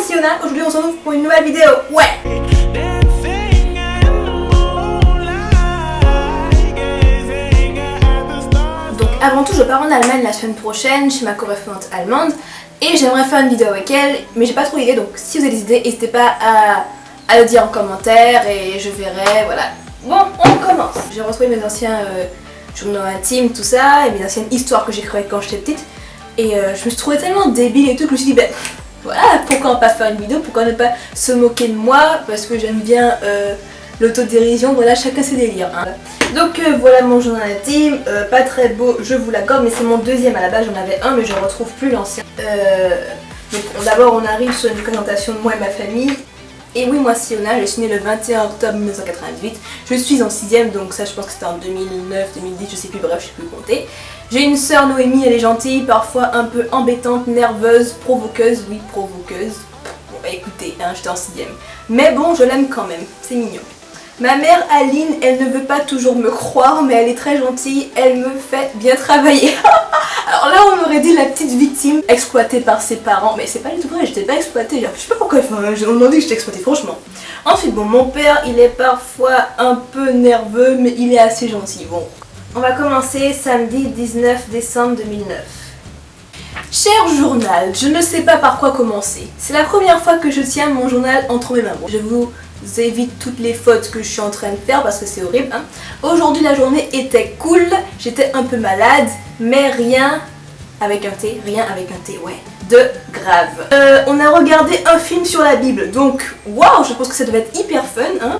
c'est Yona, aujourd'hui on se retrouve pour une nouvelle vidéo, ouais. Donc avant tout je pars en Allemagne la semaine prochaine chez ma correspondante allemande et j'aimerais faire une vidéo avec elle mais j'ai pas trop d'idées, donc si vous avez des idées n'hésitez pas à le dire en commentaire et je verrai, voilà. Bon, on commence. J'ai retrouvé mes anciens journaux intimes, tout ça, et mes anciennes histoires que j'écrivais quand j'étais petite et je me suis trouvée tellement débile et tout que je me suis dit ben voilà, pourquoi ne pas faire une vidéo, pourquoi ne pas se moquer de moi, parce que j'aime bien l'autodérision, voilà, chacun ses délires. Hein. Donc voilà mon journal intime, pas très beau, je vous l'accorde, mais c'est mon deuxième à la base, j'en avais un mais je retrouve plus l'ancien. Donc d'abord on arrive sur une présentation de moi et ma famille. Et oui, moi c'est Yona, je suis née le 21 octobre 1998, je suis en 6ème, donc ça je pense que c'était en 2009, 2010, je sais plus, bref, je sais plus compter. J'ai une sœur Noémie, elle est gentille, parfois un peu embêtante, nerveuse, provoqueuse, oui provoqueuse. Bon bah écoutez, hein, j'étais en 6ème. Mais bon, je l'aime quand même, c'est mignon. Ma mère Aline, elle ne veut pas toujours me croire, mais elle est très gentille, elle me fait bien travailler. Alors là on aurait dit la petite victime exploitée par ses parents, mais c'est pas du tout vrai, j'étais pas exploitée, je sais pas pourquoi on m'a dit que j'étais exploitée, franchement. Ensuite bon, mon père il est parfois un peu nerveux, mais il est assez gentil. Bon, on va commencer samedi 19 décembre 2009. Cher journal, je ne sais pas par quoi commencer. C'est la première fois que je tiens mon journal entre mes mains. Je vous évite toutes les fautes que je suis en train de faire parce que c'est horrible. Hein. Aujourd'hui la journée était cool, j'étais un peu malade, mais rien avec un T, ouais, de grave. On a regardé un film sur la Bible, donc waouh, je pense que ça devait être hyper fun. Hein.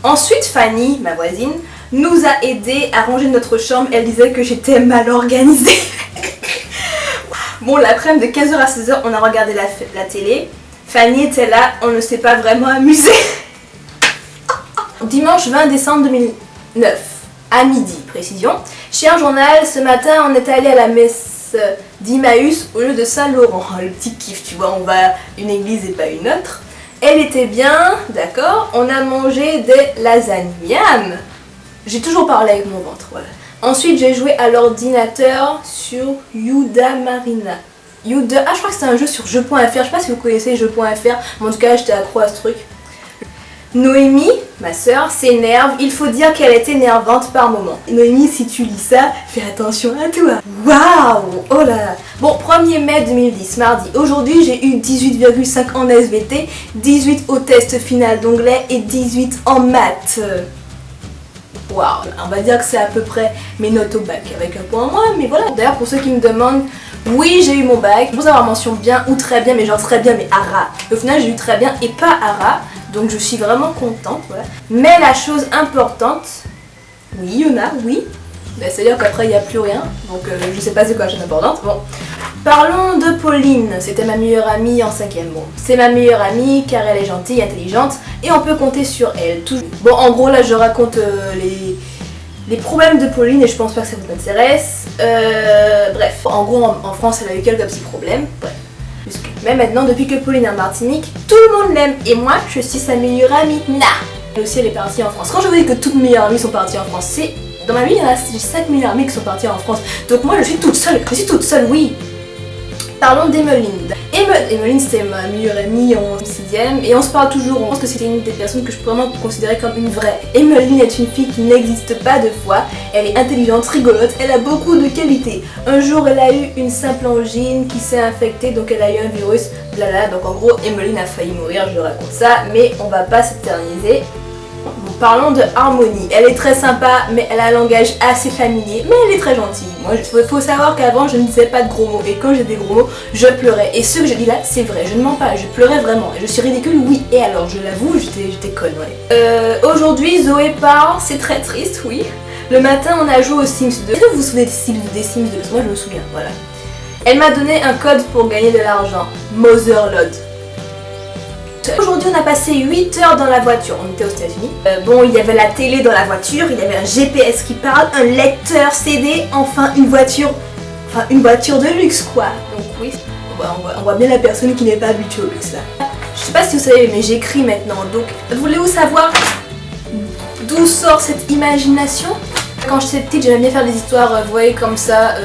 Ensuite Fanny, ma voisine, nous a aidé à ranger notre chambre, elle disait que j'étais mal organisée. Bon, l'après-midi de 15h à 16h, on a regardé la télé. Fanny était là, on ne s'est pas vraiment amusé. Dimanche 20 décembre 2009, à midi, précision. Chez un journal, ce matin, on est allé à la messe d'Emmaüs au lieu de Saint-Laurent. Le petit kiff, tu vois, on va à une église et pas une autre. Elle était bien, d'accord. On a mangé des lasagnes. Miam. J'ai toujours parlé avec mon ventre, voilà. Ensuite, j'ai joué à l'ordinateur sur Yuda Marina. Ah, je crois que c'est un jeu sur jeux.fr, je sais pas si vous connaissez jeux.fr, mais en tout cas, j'étais accro à ce truc. Noémie, ma soeur, s'énerve, il faut dire qu'elle est énervante par moment. Noémie, si tu lis ça, fais attention à toi. Waouh, oh là là. Bon, 1er mai 2010, mardi. Aujourd'hui, j'ai eu 18,5 en SVT, 18 au test final d'anglais et 18 en maths. Waouh, on va dire que c'est à peu près mes notes au bac, avec un point en moins, mais voilà. D'ailleurs, pour ceux qui me demandent, oui, j'ai eu mon bac. Je pense avoir mention bien ou très bien, mais genre très bien, mais à ras. Au final, j'ai eu très bien et pas à ras, donc je suis vraiment contente, voilà. Mais la chose importante, oui, Yona, oui, ben, c'est-à-dire qu'après, il n'y a plus rien, donc je sais pas c'est quoi la chose importante. Bon, parlons de Pauline, c'était ma meilleure amie en 5ème. Bon, c'est ma meilleure amie car elle est gentille, intelligente et on peut compter sur elle. Bon, en gros, là, je raconte les problèmes de Pauline et je pense pas que ça vous intéresse. Bref, en gros, en France, elle a eu quelques petits problèmes. Bref. Mais maintenant, depuis que Pauline est en Martinique, tout le monde l'aime et moi, je suis sa meilleure amie. Nah. Elle aussi, elle est partie en France. Quand je vous dis que toutes mes meilleures amies sont parties en France, c'est... Dans ma vie, il y en a 5 meilleures amies qui sont parties en France. Donc moi, je suis toute seule, oui. Parlons d'Emeline. Emeline, c'était ma meilleure amie en 6ème et on se parle toujours. Je pense que c'était une des personnes que je peux vraiment considérer comme une vraie. Emeline est une fille qui n'existe pas de foi. Elle est intelligente, rigolote, elle a beaucoup de qualités. Un jour, elle a eu une simple angine qui s'est infectée, donc elle a eu un virus, blabla. Donc en gros, Emeline a failli mourir, je raconte ça, mais on va pas s'éterniser. Parlons de Harmonie. Elle est très sympa, mais elle a un langage assez familier, mais elle est très gentille. Moi, il faut savoir qu'avant, je ne disais pas de gros mots, et quand j'ai des gros mots, je pleurais. Et ce que je dis là, c'est vrai, je ne mens pas, je pleurais vraiment. Et je suis ridicule, oui, et alors, je l'avoue, j'étais conne, ouais. Aujourd'hui, Zoé part, c'est très triste, oui. Le matin, on a joué aux Sims 2. Est-ce que vous vous souvenez des Sims 2? Parce que moi, je me souviens, voilà. Elle m'a donné un code pour gagner de l'argent. Motherlode. Aujourd'hui, on a passé 8 heures dans la voiture, on était aux États-Unis. Bon, il y avait la télé dans la voiture, il y avait un GPS qui parle, un lecteur CD, enfin une voiture de luxe quoi. Donc oui, on voit bien la personne qui n'est pas habituée au luxe là. Je sais pas si vous savez, mais j'écris maintenant, donc voulez-vous savoir d'où sort cette imagination? Quand j'étais petite, j'aimais bien faire des histoires, vous voyez, comme ça.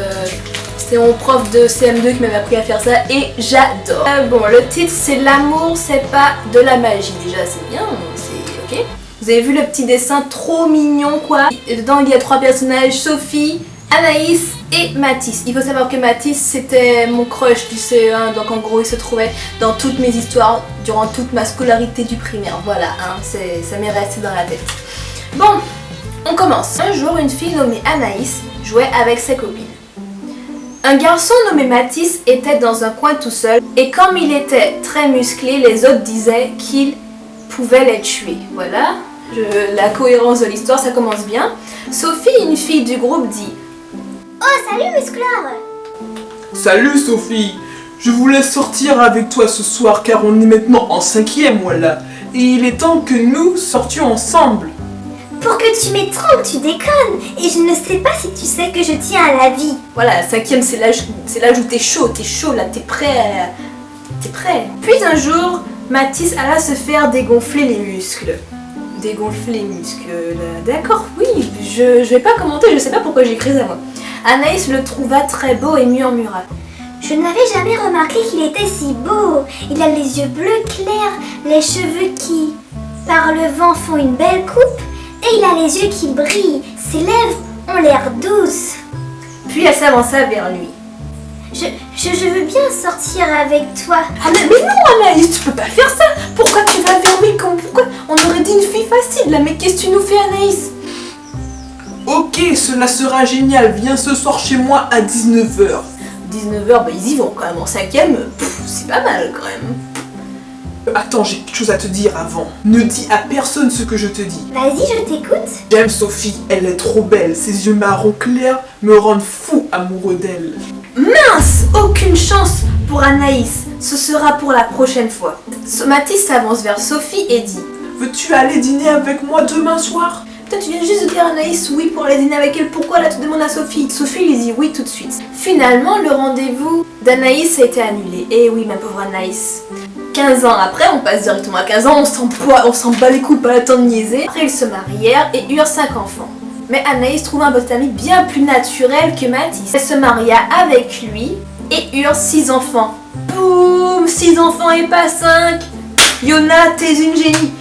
C'est mon prof de CM2 qui m'avait appris à faire ça et j'adore. Bon, le titre c'est L'amour, c'est pas de la magie. Déjà, c'est bien, c'est ok. Vous avez vu le petit dessin trop mignon quoi. Et dedans, il y a 3 personnages, Sophie, Anaïs et Mathis. Il faut savoir que Mathis c'était mon crush du CE1, donc en gros il se trouvait dans toutes mes histoires durant toute ma scolarité du primaire. Voilà, hein, ça m'est resté dans la tête. Bon, on commence. Un jour, une fille nommée Anaïs jouait avec ses copines. Un garçon nommé Mathis était dans un coin tout seul et comme il était très musclé, les autres disaient qu'il pouvait les tuer. Voilà, la cohérence de l'histoire, ça commence bien. Sophie, une fille du groupe, dit: Oh, salut muscleur! Salut Sophie, je voulais sortir avec toi ce soir car on est maintenant en 5e, voilà. Et il est temps que nous sortions ensemble. Pour que tu m'étranges, tu déconnes! Et je ne sais pas si tu sais que je tiens à la vie. Voilà, 5e c'est l'âge où t'es chaud là, t'es prêt. Puis un jour, Mathis alla se faire dégonfler les muscles. Dégonfler les muscles, d'accord, oui, je vais pas commenter, je sais pas pourquoi j'ai écrit ça moi. Anaïs le trouva très beau et murmura: Je n'avais jamais remarqué qu'il était si beau. Il a les yeux bleus clairs, les cheveux qui, par le vent, font une belle coupe, et il a les yeux qui brillent. Ses lèvres ont l'air douces. Puis elle s'avança vers lui. Je veux bien sortir avec toi. Ah mais non Anaïs, tu peux pas faire ça. Pourquoi tu vas vers lui comme pourquoi? On aurait dit une fille facile là, mais qu'est-ce que tu nous fais Anaïs? Ok, cela sera génial, viens ce soir chez moi à 19h. 19h, bah ils y vont quand même, en 5e, c'est pas mal quand même. Attends, j'ai quelque chose à te dire avant. Ne dis à personne ce que je te dis. Vas-y, je t'écoute. J'aime Sophie, elle est trop belle, ses yeux marron clairs me rendent fou amoureux d'elle. Mince, aucune chance pour Anaïs, ce sera pour la prochaine fois. Mathis s'avance vers Sophie et dit: Veux-tu aller dîner avec moi demain soir? Toi tu viens juste de dire à Anaïs oui pour aller dîner avec elle, pourquoi là tu demandes à Sophie? Sophie lui dit oui tout de suite. Finalement le rendez-vous d'Anaïs a été annulé. Et oui ma pauvre Anaïs. 15 ans après, on passe directement à 15 ans, on s'en bat les couilles, pas le temps de niaiser. Après ils se marièrent et eurent 5 enfants. Mais Anaïs trouva un petit ami bien plus naturel que Mathis. Elle se maria avec lui et eurent 6 enfants. Boum, 6 enfants et pas 5. Yona, t'es une génie.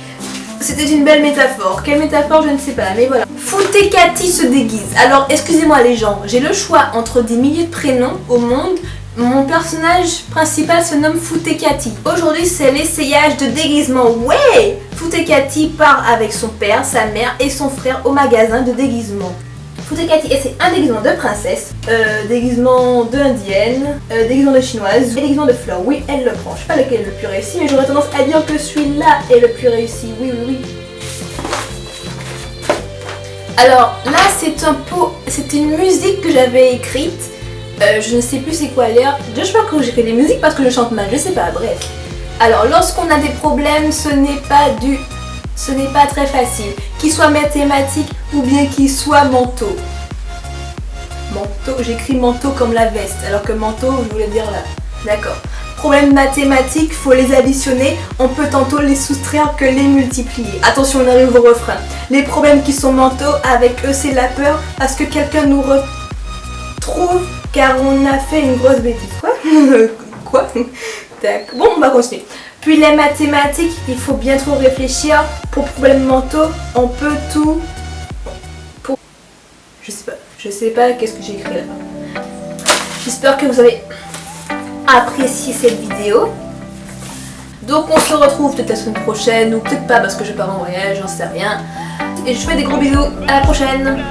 C'était une belle métaphore. Quelle métaphore, je ne sais pas, mais voilà. Foutekati se déguise. Alors, excusez-moi les gens, j'ai le choix entre des milliers de prénoms au monde. Mon personnage principal se nomme Foutekati. Aujourd'hui, c'est l'essayage de déguisement. Ouais! Foutekati part avec son père, sa mère et son frère au magasin de déguisement. Foutekati essaie un déguisement de princesse, déguisement d'indienne, déguisement de chinoise et déguisement de fleur. Oui, elle le prend. Je sais pas lequel est le plus réussi, mais j'aurais tendance à dire que celui-là est le plus réussi. Oui, oui, oui. Alors là, c'est une musique que j'avais écrite. Je ne sais plus c'est quoi l'air. Je sais pas quand j'ai fait des musiques parce que je chante mal, je sais pas, bref. Alors lorsqu'on a des problèmes, ce n'est pas très facile. Qu'il soit mathématique ou bien qu'il soit manteau. Manteau, j'écris manteau comme la veste, alors que manteau, je voulais dire là. D'accord. Problèmes mathématiques, faut les additionner. On peut tantôt les soustraire que les multiplier. Attention, on arrive au refrain. Les problèmes qui sont mentaux, avec eux, c'est la peur parce que quelqu'un nous retrouve car on a fait une grosse bêtise. Quoi? Quoi? Tac. Bon, on va continuer. Puis les mathématiques, il faut bien trop réfléchir. Pour problèmes mentaux, on peut tout... Je sais pas qu'est-ce que j'ai écrit là. J'espère que vous avez apprécié cette vidéo. Donc on se retrouve peut-être la semaine prochaine ou peut-être pas parce que je pars en voyage, j'en sais rien. Et je fais des gros bisous, à la prochaine.